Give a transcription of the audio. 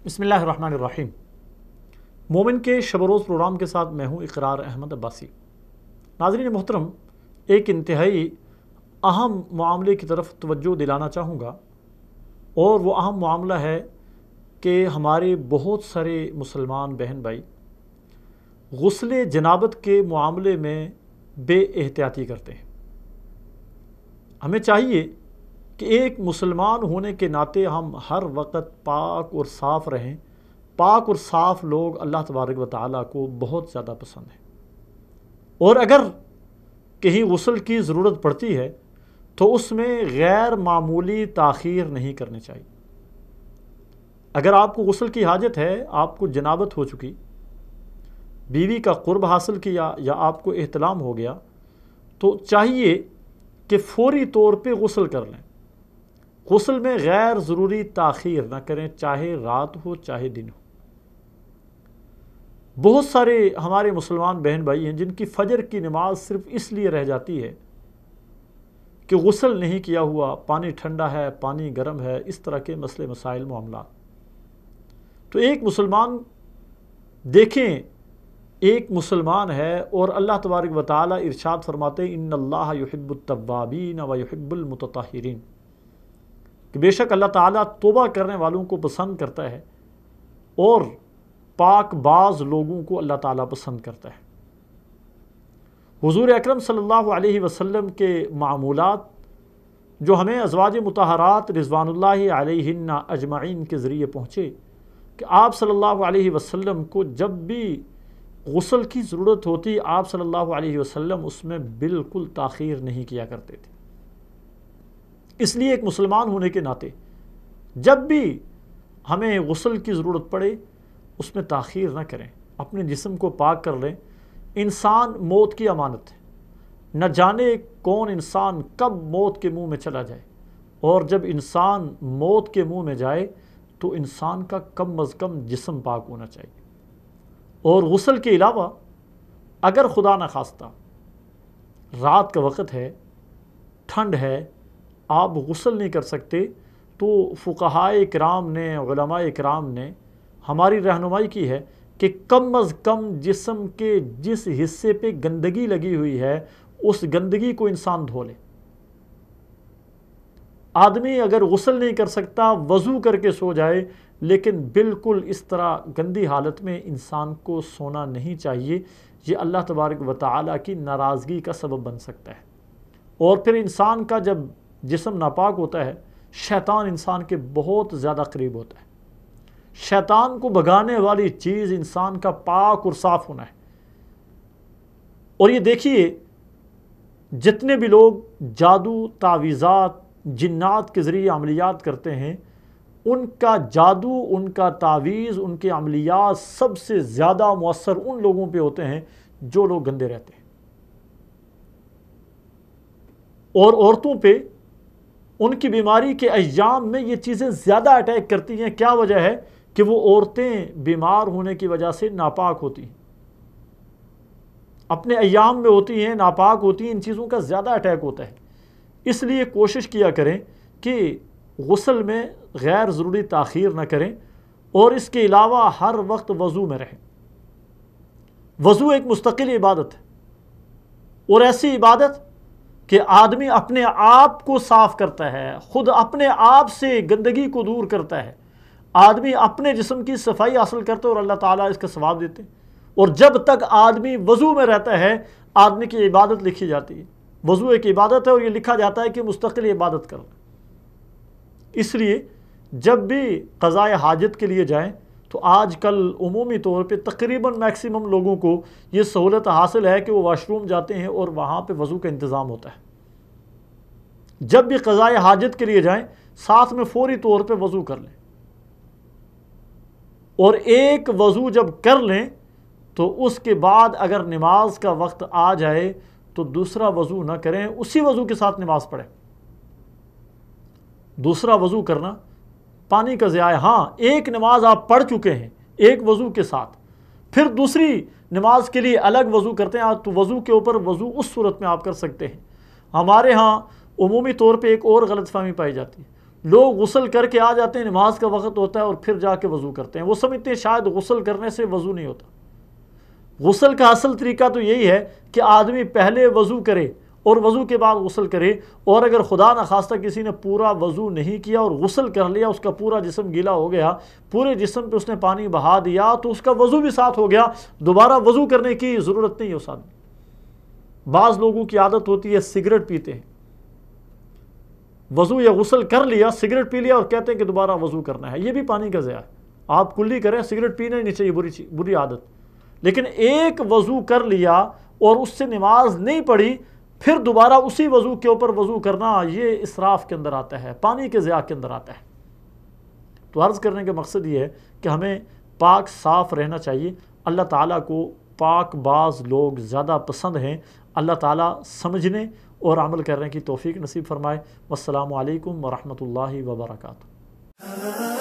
بسم اللہ الرحمن الرحیم۔ مومن کے شب و روز پروگرام کے ساتھ میں ہوں اقرار احمد عباسی۔ ناظرین محترم، ایک انتہائی اہم معاملے کی طرف توجہ دلانا چاہوں گا، اور وہ اہم معاملہ ہے کہ ہمارے بہت سارے مسلمان بہن بھائی غسل جنابت کے معاملے میں بے احتیاطی کرتے ہیں۔ ہمیں چاہیے کہ ایک مسلمان ہونے کے ناطے ہم ہر وقت پاک اور صاف رہیں۔ پاک اور صاف لوگ اللہ تبارک و تعالیٰ کو بہت زیادہ پسند ہیں، اور اگر کہیں غسل کی ضرورت پڑتی ہے تو اس میں غیر معمولی تاخیر نہیں کرنی چاہیے۔ اگر آپ کو غسل کی حاجت ہے، آپ کو جنابت ہو چکی، بیوی کا قرب حاصل کیا یا آپ کو احتلام ہو گیا، تو چاہیے کہ فوری طور پہ غسل کر لیں۔ غسل میں غیر ضروری تاخیر نہ کریں، چاہے رات ہو چاہے دن ہو۔ بہت سارے ہمارے مسلمان بہن بھائی ہیں جن کی فجر کی نماز صرف اس لیے رہ جاتی ہے کہ غسل نہیں کیا ہوا، پانی ٹھنڈا ہے، پانی گرم ہے، اس طرح کے مسئلے مسائل معاملات۔ تو ایک مسلمان دیکھیں، ایک مسلمان ہے اور اللہ تبارک و تعالیٰ ارشاد فرماتے ہیں ان اللہ یحب التوابین و یحب المتطہرین، کہ بے شک اللہ تعالیٰ توبہ کرنے والوں کو پسند کرتا ہے اور پاک باز لوگوں کو اللہ تعالیٰ پسند کرتا ہے۔ حضور اکرم صلی اللہ علیہ وسلم کے معمولات جو ہمیں ازواج مطہرات رضوان اللہ علیہن اجمعین کے ذریعے پہنچے، کہ آپ صلی اللہ علیہ وسلم کو جب بھی غسل کی ضرورت ہوتی، آپ صلی اللہ علیہ وسلم اس میں بالکل تاخیر نہیں کیا کرتے تھے۔ اس لیے ایک مسلمان ہونے کے ناطے جب بھی ہمیں غسل کی ضرورت پڑے اس میں تاخیر نہ کریں، اپنے جسم کو پاک کر لیں۔ انسان موت کی امانت ہے، نہ جانے کون انسان کب موت کے منہ میں چلا جائے، اور جب انسان موت کے منہ میں جائے تو انسان کا کم از کم جسم پاک ہونا چاہیے۔ اور غسل کے علاوہ اگر خدا نخواستہ رات کا وقت ہے، ٹھنڈ ہے، آپ غسل نہیں کر سکتے، تو فقہائے کرام نے، علماء کرام نے ہماری رہنمائی کی ہے کہ کم از کم جسم کے جس حصے پہ گندگی لگی ہوئی ہے اس گندگی کو انسان دھو لے۔ آدمی اگر غسل نہیں کر سکتا، وضو کر کے سو جائے، لیکن بالکل اس طرح گندی حالت میں انسان کو سونا نہیں چاہیے۔ یہ اللہ تبارک و تعالیٰ کی ناراضگی کا سبب بن سکتا ہے۔ اور پھر انسان کا جب جسم ناپاک ہوتا ہے، شیطان انسان کے بہت زیادہ قریب ہوتا ہے۔ شیطان کو بھگانے والی چیز انسان کا پاک اور صاف ہونا ہے۔ اور یہ دیکھیے، جتنے بھی لوگ جادو، تعویذات، جنات کے ذریعے عملیات کرتے ہیں، ان کا جادو، ان کا تعویذ، ان کے عملیات سب سے زیادہ مؤثر ان لوگوں پہ ہوتے ہیں جو لوگ گندے رہتے ہیں۔ اور عورتوں پہ ان کی بیماری کے ایام میں یہ چیزیں زیادہ اٹیک کرتی ہیں۔ کیا وجہ ہے؟ کہ وہ عورتیں بیمار ہونے کی وجہ سے ناپاک ہوتی ہیں، اپنے ایام میں ہوتی ہیں، ناپاک ہوتی ہیں، ان چیزوں کا زیادہ اٹیک ہوتا ہے۔ اس لیے کوشش کیا کریں کہ غسل میں غیر ضروری تاخیر نہ کریں، اور اس کے علاوہ ہر وقت وضو میں رہیں۔ وضو ایک مستقل عبادت ہے، اور ایسی عبادت کہ آدمی اپنے آپ کو صاف کرتا ہے، خود اپنے آپ سے گندگی کو دور کرتا ہے، آدمی اپنے جسم کی صفائی حاصل کرتا ہے اور اللہ تعالیٰ اس کا ثواب دیتے ہیں۔ اور جب تک آدمی وضو میں رہتا ہے، آدمی کی عبادت لکھی جاتی ہے۔ وضو ایک عبادت ہے اور یہ لکھا جاتا ہے کہ مستقل عبادت کرنا۔ اس لیے جب بھی قضاء حاجت کے لیے جائیں تو آج کل عمومی طور پہ تقریباً میکسیمم لوگوں کو یہ سہولت حاصل ہے کہ وہ واش روم جاتے ہیں اور وہاں پہ وضو کا انتظام ہوتا ہے۔ جب بھی قضاء حاجت کے لیے جائیں، ساتھ میں فوری طور پہ وضو کر لیں، اور ایک وضو جب کر لیں تو اس کے بعد اگر نماز کا وقت آ جائے تو دوسرا وضو نہ کریں، اسی وضو کے ساتھ نماز پڑھیں۔ دوسرا وضو کرنا پانی کا ضیاع ہے۔ ہاں، ایک نماز آپ پڑھ چکے ہیں ایک وضو کے ساتھ، پھر دوسری نماز کے لیے الگ وضو کرتے ہیں، تو وضو کے اوپر وضو اس صورت میں آپ کر سکتے ہیں۔ ہمارے ہاں عمومی طور پہ ایک اور غلط فہمی پائی جاتی ہے، لوگ غسل کر کے آ جاتے ہیں، نماز کا وقت ہوتا ہے اور پھر جا کے وضو کرتے ہیں، وہ سمجھتے ہیں شاید غسل کرنے سے وضو نہیں ہوتا۔ غسل کا اصل طریقہ تو یہی ہے کہ آدمی پہلے وضو کرے اور وضو کے بعد غسل کرے، اور اگر خدا نخواستہ کسی نے پورا وضو نہیں کیا اور غسل کر لیا، اس کا پورا جسم گیلا ہو گیا، پورے جسم پہ اس نے پانی بہا دیا، تو اس کا وضو بھی ساتھ ہو گیا، دوبارہ وضو کرنے کی ضرورت نہیں ہے اس آدمی۔ بعض لوگوں کی عادت ہوتی ہے سگریٹ پیتے ہیں، وضو یا غسل کر لیا، سگریٹ پی لیا اور کہتے ہیں کہ دوبارہ وضو کرنا ہے، یہ بھی پانی کا ضیاع ہے۔ آپ کلی کریں، سگریٹ پینا ہی نہیں چاہیے، بری عادت۔ لیکن ایک وضو کر لیا اور اس سے نماز نہیں پڑھی، پھر دوبارہ اسی وضو کے اوپر وضو کرنا، یہ اسراف کے اندر آتا ہے، پانی کے ضیاع کے اندر آتا ہے۔ تو عرض کرنے کا مقصد یہ ہے کہ ہمیں پاک صاف رہنا چاہیے۔ اللہ تعالیٰ کو پاک باز لوگ زیادہ پسند ہیں۔ اللہ تعالیٰ سمجھنے اور عمل کرنے کی توفیق نصیب فرمائے۔ والسلام علیکم ورحمۃ اللہ وبرکاتہ۔